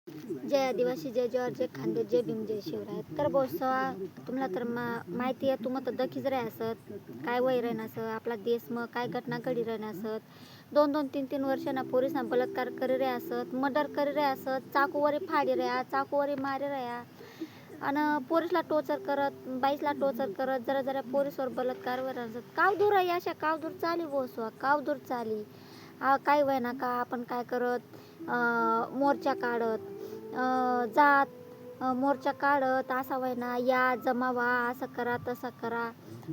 जय आदिवासी, जय जवाहर, जय खानदेश, जय भीम, जय शिवराय. तर बोसा तुम्हाला तर माहिती आहे, तुम्ही तर दखीच रे असत काय वय राहणार आपला देश मग काय घटना घडी राहणार असत. 2-2, 3-3 वर्षांना पोलिसांना बलात्कार करी रे असत, मर्डर करी रे असत, चाकूवरी फाडी रे, चाकूवरी मारे रे. आणि पोरीसला टोचर करत, बाईसला टोचर करत, जरा जरा पोरीसवर बलात्कारवर असत. काव दूर आहे अशा काव दूर चाली बोसवा, काव दूर चाली. काय वय ना का आपण काय करत मोर्चा काढत जात मोर्चा काढत असा वय ना या जमावा, असं करा तसं करा.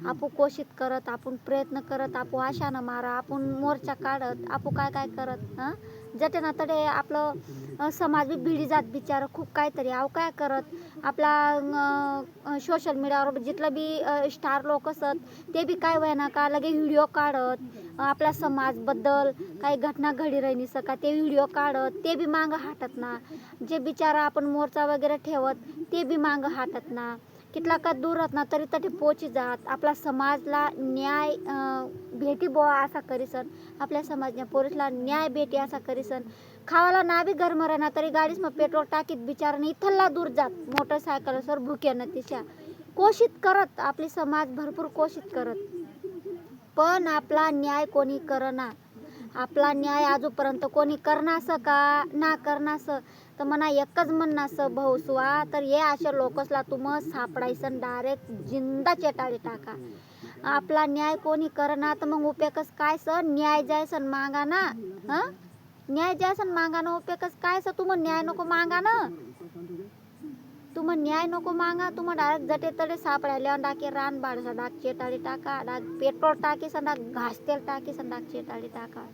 आपण कोशिश करत, आपण प्रयत्न करत, आपण आशानं मारा, आपण मोर्चा काढत, आपण काय काय करत जटे ना तडे आपलं समाज बी भिडी जात बिचार खूप काहीतरी अव काय करत. आपला सोशल मीडियावर जिथलं बी स्टार लोक असत ते बी काय वय ना का लगे व्हिडिओ काढत आपल्या समाजबद्दल काही घटना घडी राहिली सका ते व्हिडिओ काढत ते बी मागं हाटत ना. जे बिचारा आपण मोर्चा वगैरे ठेवत ते बी मागं हाटत ना. कितला का दूर राहत ना तरी तरी पोची जात आपला समाजला न्याय भेटी बुवा असा करीसन. आपल्या समाजने पोरीसला न्याय भेटी असा करीसन. खावाला ना बी गरम राहणार तरी गाडीस मग पेट्रोल टाकीत बिचाराने इथला दूर जात मोटरसायकलवर भुक्यानं तिच्या कोशिश करत आपली समाज भरपूर कोशिश करत. पण आपला न्याय कोणी करना. आपला न्याय आजूपर्यंत कोणी करणासं का ना करणासं. तर मना एकच म्हणणं भाऊसवा तर हे अशा लोकसला तुम्ही सापडायचं डायरेक्ट जिंदा चेटाळी टाका. आपला न्याय कोणी करना तर मग उपेकच काय न्याय जायसन मागा ना. न्याय जायसन मागा ना उपेकच काय तुम्ही न्याय नको मागा ना. तुम्ही न्याय नको मागा. तुम्ही डायरेक्ट जटे तडे सापडायला डाके रान बाडसा डाक चेटाळी टाका, डाक पेट्रोल टाकी संडाक घास तेल टाकी संडाक चेटाळी टाका.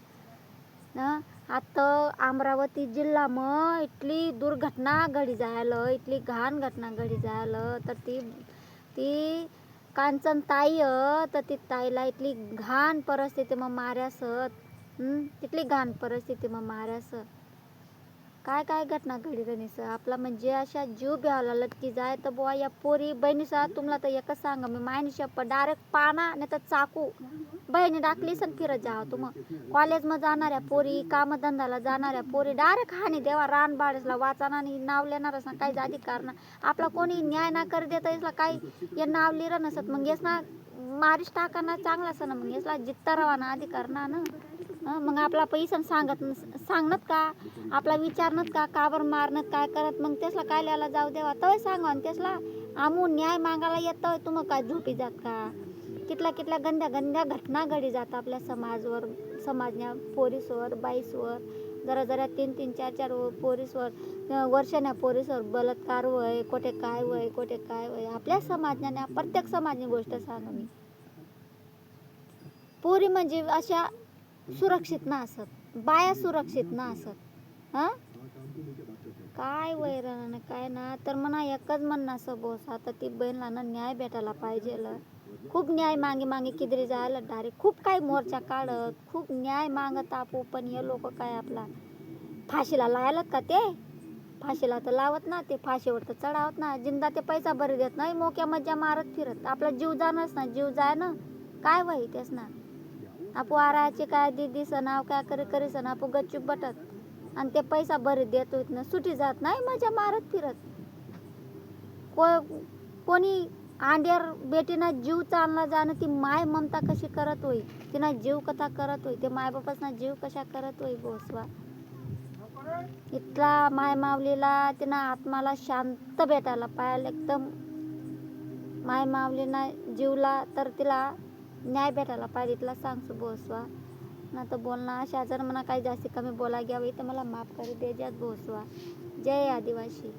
आता अमरावती जिल्हा मग इथली दुर्घटना घडी जायला, इथली घाण घटना घडी जायला तर ती कांचन ताई तर ती ताईला इथली घाण परिस्थिती मग मार्यासत. तिथली घाण परिस्थिती मग मार्यासत. काय काय घटना घडी राहिलीस आपला म्हणजे अशा जीव घ्यायला लटकी जाय तर बुवा या पोरी बहिणीसा तुम्हाला तर एकच सांगा मी मायनी शप्प डायरेक्ट पाना नाही तर चाकू बहिणी टाकलीस आणि फिरत जावं. तुम्ही कॉलेजमध्ये जाणाऱ्या पोरी, कामधंदाला जाणाऱ्या पोरी डायरेक्ट हानी देवा रान बाळसला वाचाना आणि नाव लिहिणार असं काही जाती कारण आपला कोणी न्याय ना कर देता यसला काही या नाव लिहिलं नसत मग येस ना मारीस टाकाना चांगला असं ना मग यसला जित्ता रवाना अधिकार ना. मग आपला पैसा सांगणत का आपला विचारणत का काबर मारणत काय करत मग त्यासला काय लिहायला जाऊ देवा तवय सांगा आणि त्यासला आमू न्याय मागायला येतोय तुम्ही काय झोपी जात का. कितल्या गंद्या गंद्या घटना घडी जात आपल्या समाजच्या पोरीसवर बाईसवर जरा जरा 3-3, 4-4 पोरीसवर वर्षाच्या पोरीसवर बलात्कार वय कोठे काय वय आपल्या समाजाने प्रत्येक समाजनी गोष्ट सांगा मी. पोरी म्हणजे अशा सुरक्षित ना असत, बाया सुरक्षित ना असत. काय वैरण काय ना तर म्हणा एकच म्हणणं असं बोस आता ती बहिणला ना न्याय भेटायला पाहिजे. खूप न्याय मागे किदरी जायला डायरेक्ट खूप काही मोर्चा काढत खूप न्याय मागत आपू पण हे लोक काय आपला फाशीला लायलात का ते फाशीला तर लावत ना ते फाशीवर तर चढावत ना जिंदा ते पैसा भरी देत नाही मोक्या मज्जा मारत फिरत आपला जीव जाणच ना जीव जाय ना काय वय तेच ना. आपू आरायचे काय दिदीच नाव काय करीस ना आपू गच्चूप बटत आणि ते पैसा भरीत देतो ना सुटी जात नाही मजा मारत फिरत. कोणी आंड्यार बेटीनं जीव चालला जाणं ती माय ममता कशी करत होई तिनं जीव कथा करत होई ते मायबापासना जीव कशा करत होई बोसवा. इथला माय मावलीला तिनं आत्माला शांत भेटायला पाहिजे एकदम माय मावलीना जीवला तर तिला न्याय भेटायला पाहिजे तिला सांगसू बोसवा ना तर बोलणं अशा जर म्हणा काही जास्ती कमी बोला घ्यावं तर मला माफ करी द्यायच्यात बोसवा. जय आदिवासी.